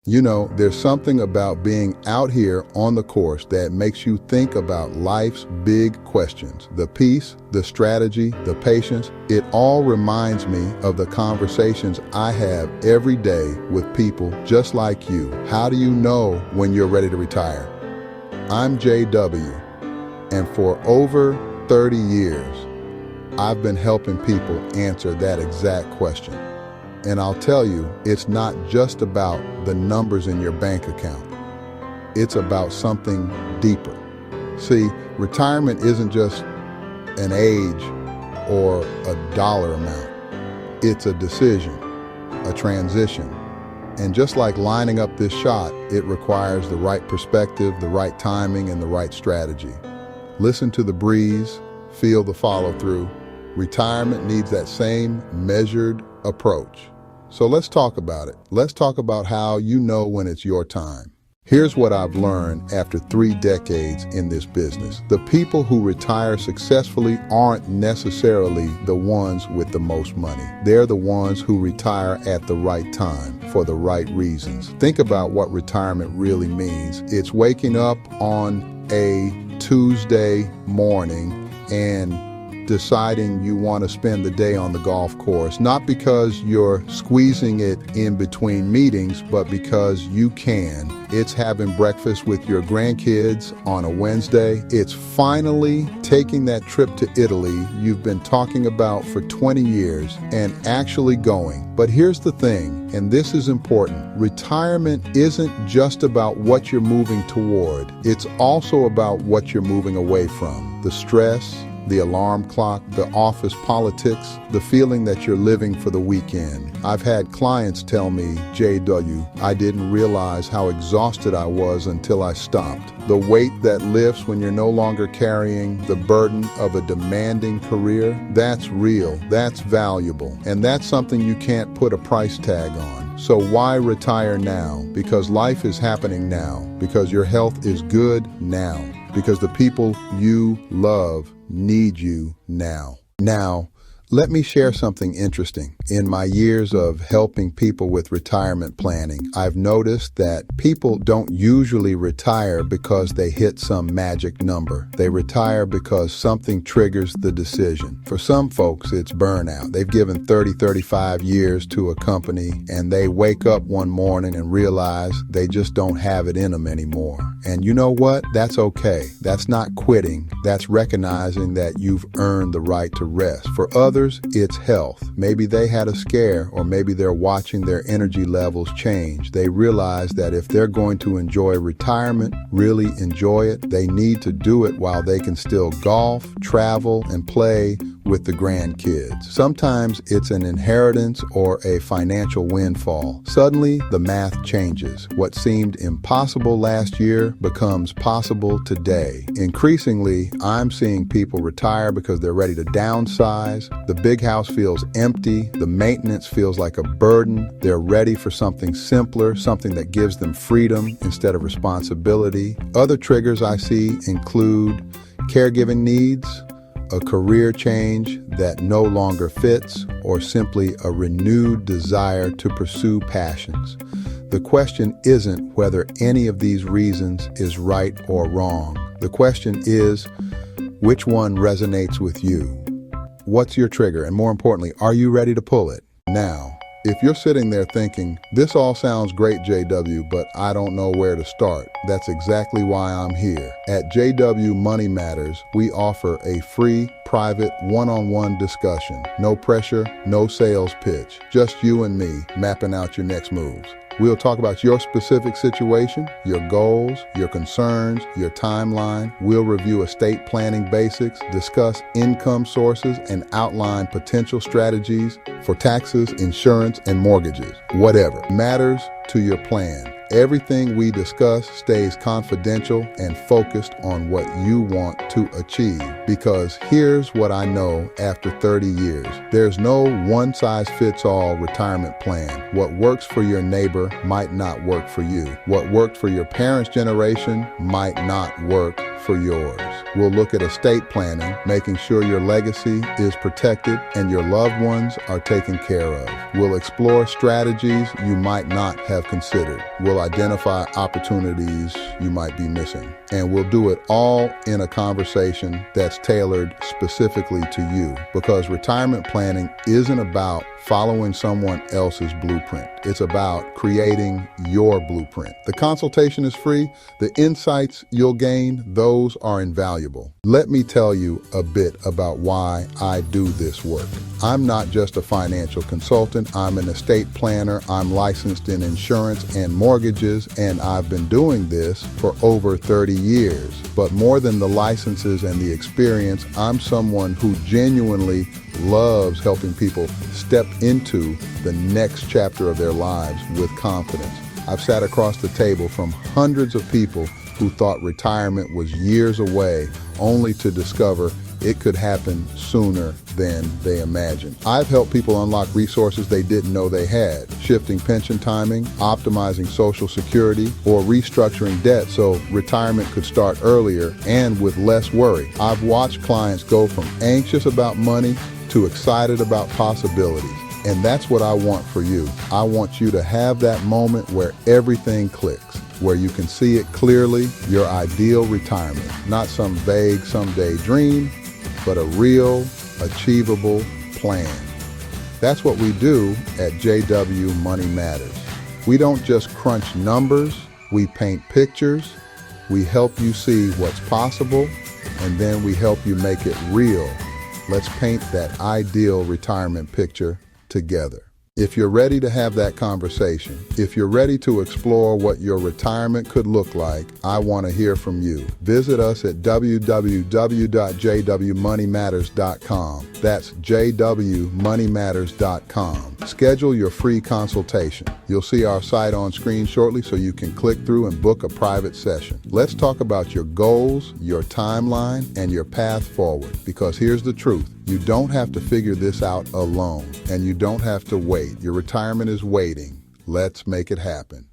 You know, there's something about being out here on the course that makes you think about life's big questions. The peace, the strategy, the patience, it all reminds me of the conversations I have every day with people just like you. How do you know when you're ready to retire? I'm JW, and for over 30 years, I've been helping people answer that exact question. And I'll tell you, it's not just about the numbers in your bank account. It's about something deeper. See, retirement isn't just an age or a dollar amount. It's a decision, a transition. And just like lining up this shot, it requires the right perspective, the right timing, and the right strategy. Listen to the breeze, feel the follow-through. Retirement needs that same measured approach. So let's talk about it. Let's talk about how you know when it's your time. Here's what I've learned after 3 decades in this business. The people who retire successfully aren't necessarily the ones with the most money. They're the ones who retire at the right time for the right reasons. Think about what retirement really means. It's waking up on a Tuesday morning and deciding you want to spend the day on the golf course, not because you're squeezing it in between meetings, but because you can. It's having breakfast with your grandkids on a Wednesday. It's finally taking that trip to Italy you've been talking about for 20 years and actually going. But here's the thing, and this is important. Retirement isn't just about what you're moving toward. It's also about what you're moving away from. The stress, the alarm clock, the office politics, the feeling that you're living for the weekend. I've had clients tell me, JW, I didn't realize how exhausted I was until I stopped. The weight that lifts when you're no longer carrying the burden of a demanding career, that's real, that's valuable, and that's something you can't put a price tag on. So why retire now? Because life is happening now, because your health is good now, because the people you love need you now. Now, let me share something interesting. In my years of helping people with retirement planning, I've noticed that people don't usually retire because they hit some magic number. They retire because something triggers the decision. For some folks, it's burnout. They've given 30, 35 years to a company, and they wake up one morning and realize they just don't have it in them anymore. And you know what? That's okay. That's not quitting. That's recognizing that you've earned the right to rest. For others, it's health. Maybe they had a scare, or maybe they're watching their energy levels change. They realize that if they're going to enjoy retirement, really enjoy it, they need to do it while they can still golf, travel, and play with the grandkids. Sometimes it's an inheritance or a financial windfall. Suddenly, the math changes. What seemed impossible last year becomes possible today. Increasingly, I'm seeing people retire because they're ready to downsize. The big house feels empty. The maintenance feels like a burden. They're ready for something simpler, something that gives them freedom instead of responsibility. Other triggers I see include caregiving needs, a career change that no longer fits, or simply a renewed desire to pursue passions. The question isn't whether any of these reasons is right or wrong. The question is, which one resonates with you? What's your trigger? And more importantly, are you ready to pull it? Now, if you're sitting there thinking, this all sounds great, JW, but I don't know where to start, that's exactly why I'm here. At JW Money Matters, we offer a free, private, one-on-one discussion. No pressure, no sales pitch, just you and me mapping out your next moves. We'll talk about your specific situation, your goals, your concerns, your timeline. We'll review estate planning basics, discuss income sources, and outline potential strategies for taxes, insurance, and mortgages. Whatever matters to your plan. Everything we discuss stays confidential and focused on what you want to achieve. Because here's what I know after 30 years. There's no one-size-fits-all retirement plan. What works for your neighbor might not work for you. What worked for your parents' generation might not work for yours. We'll look at estate planning, making sure your legacy is protected and your loved ones are taken care of. We'll explore strategies you might not have considered. We'll identify opportunities you might be missing. And we'll do it all in a conversation that's tailored specifically to you, because retirement planning isn't about following someone else's blueprint. It's about creating your blueprint. The consultation is free. The insights you'll gain, those are invaluable. Let me tell you a bit about why I do this work. I'm not just a financial consultant. I'm an estate planner. I'm licensed in insurance and mortgages, and I've been doing this for over 30 years. But more than the licenses and the experience, I'm someone who genuinely loves helping people step into the next chapter of their lives with confidence. I've sat across the table from hundreds of people who thought retirement was years away, only to discover it could happen sooner than they imagined. I've helped people unlock resources they didn't know they had, shifting pension timing, optimizing Social Security, or restructuring debt so retirement could start earlier and with less worry. I've watched clients go from anxious about money to excited about possibilities. And that's what I want for you. I want you to have that moment where everything clicks, where you can see it clearly, your ideal retirement, not some vague someday dream, but a real, achievable plan. That's what we do at JW Money Matters. We don't just crunch numbers, we paint pictures, we help you see what's possible, and then we help you make it real. Let's paint that ideal retirement picture together. If you're ready to have that conversation, if you're ready to explore what your retirement could look like, I want to hear from you. Visit us at www.jwmoneymatters.com. That's jwmoneymatters.com. Schedule your free consultation. You'll see our site on screen shortly so you can click through and book a private session. Let's talk about your goals, your timeline, and your path forward. Because here's the truth. You don't have to figure this out alone, and you don't have to wait. Your retirement is waiting. Let's make it happen.